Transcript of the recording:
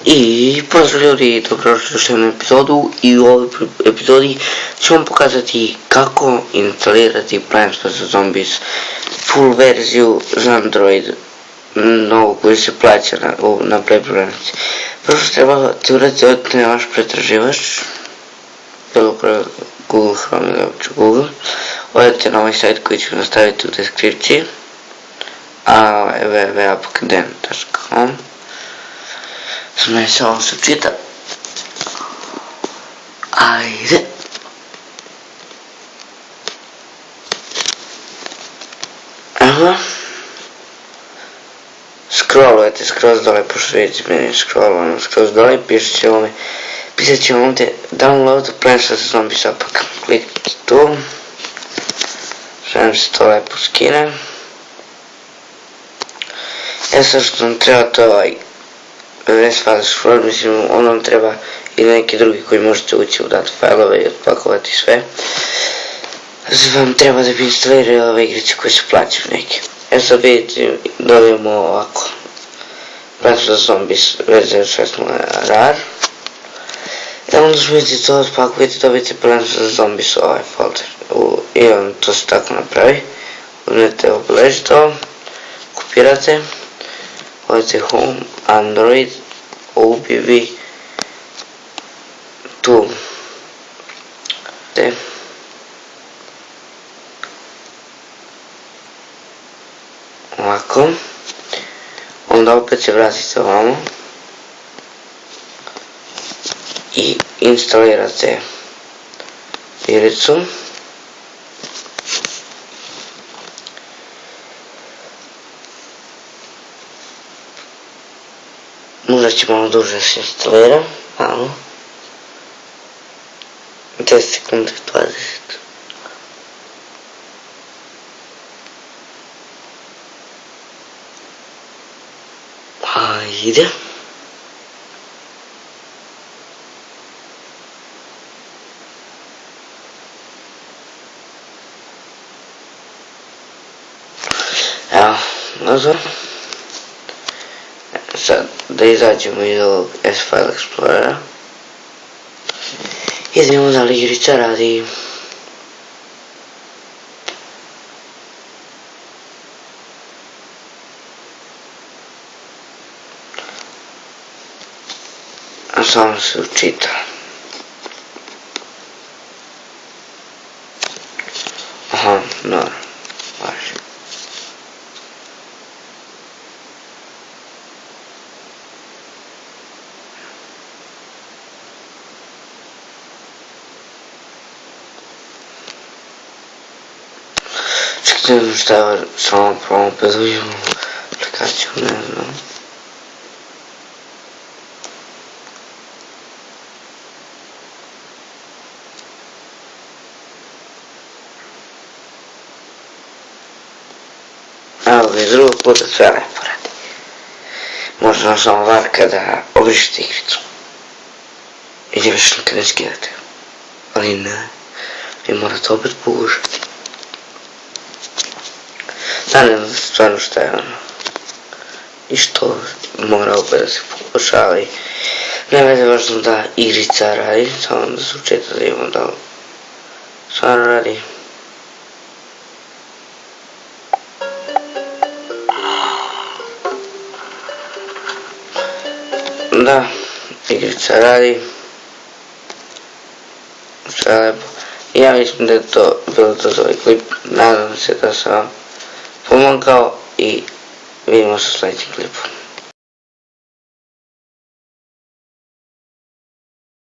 I pozdrav ljudi, dobrodošli u još jednu epizodu i u ovoj epizodi ću vam pokazati kako instalirati Plants vs Zombies full verziju za Android novu koji se plaća na Play stranici. Prvo što trebate uraditi, odite na vaš pretraživač, bilo kroz Google Chrome ili uopće Google, odite na ovaj sajt koji ću nastaviti u deskripciji, a www.apkden.com. Sme se ovo se čita. Ajde. Evo. Scrollujete skroz dole, pošto vidite meni scrollujem skroz dole i pisat će vam ovdje download Plants vs Zombies app. Kliknite tu. Sve se to lepo skine. Sad što nam treba to ovaj file scroll, mislim on vam treba ili neki drugi koji možete ući u dati failove i otpakovati sve. Vam treba da bi instalirali ove igrice koje se plaćaju neke. Sad vidite, dobijemo ovako Plants vs Zombies verzija 6.0 RAR. Onda vidite to, otpakujete, dobijete Plants vs Zombies ovaj folder. I vam to se tako napravi. Uzmete, obeležite ovo, kopirate, odete Home, Android, OBB, tu, ovako, onda opet se vratite ovamo i instalirate igricu. Možda će malo duže se instalira, malo. 10 sekundi, 20. Ajde. Evo, nazor. Sad da izađemo iz ovog S-File Explorera i da vidimo da li igrica radi. A samo se učita. Aha, dobro, važi. Čekajte, ne znam šta je samo probamo pa da vidimo aplikaciju, ne znam. Evo ga, iz drugog puta sve lepo radi. Možda samo varka da obrišite igricu. I da više nikad ne skidate. Ali ne, vi morate opet pogušati. Da, ne znam stvarno šta je ono. I što mora opet da se poguša, ali ne veze važno da igrica radi, samo da se učeta da imamo da stvarno radi. Da, igrica radi. Sve lepo. Ja mislim da je to bilo to za ovaj klip. Nadam se da sam vam pomogao i vidimo se u sljedećem klipu.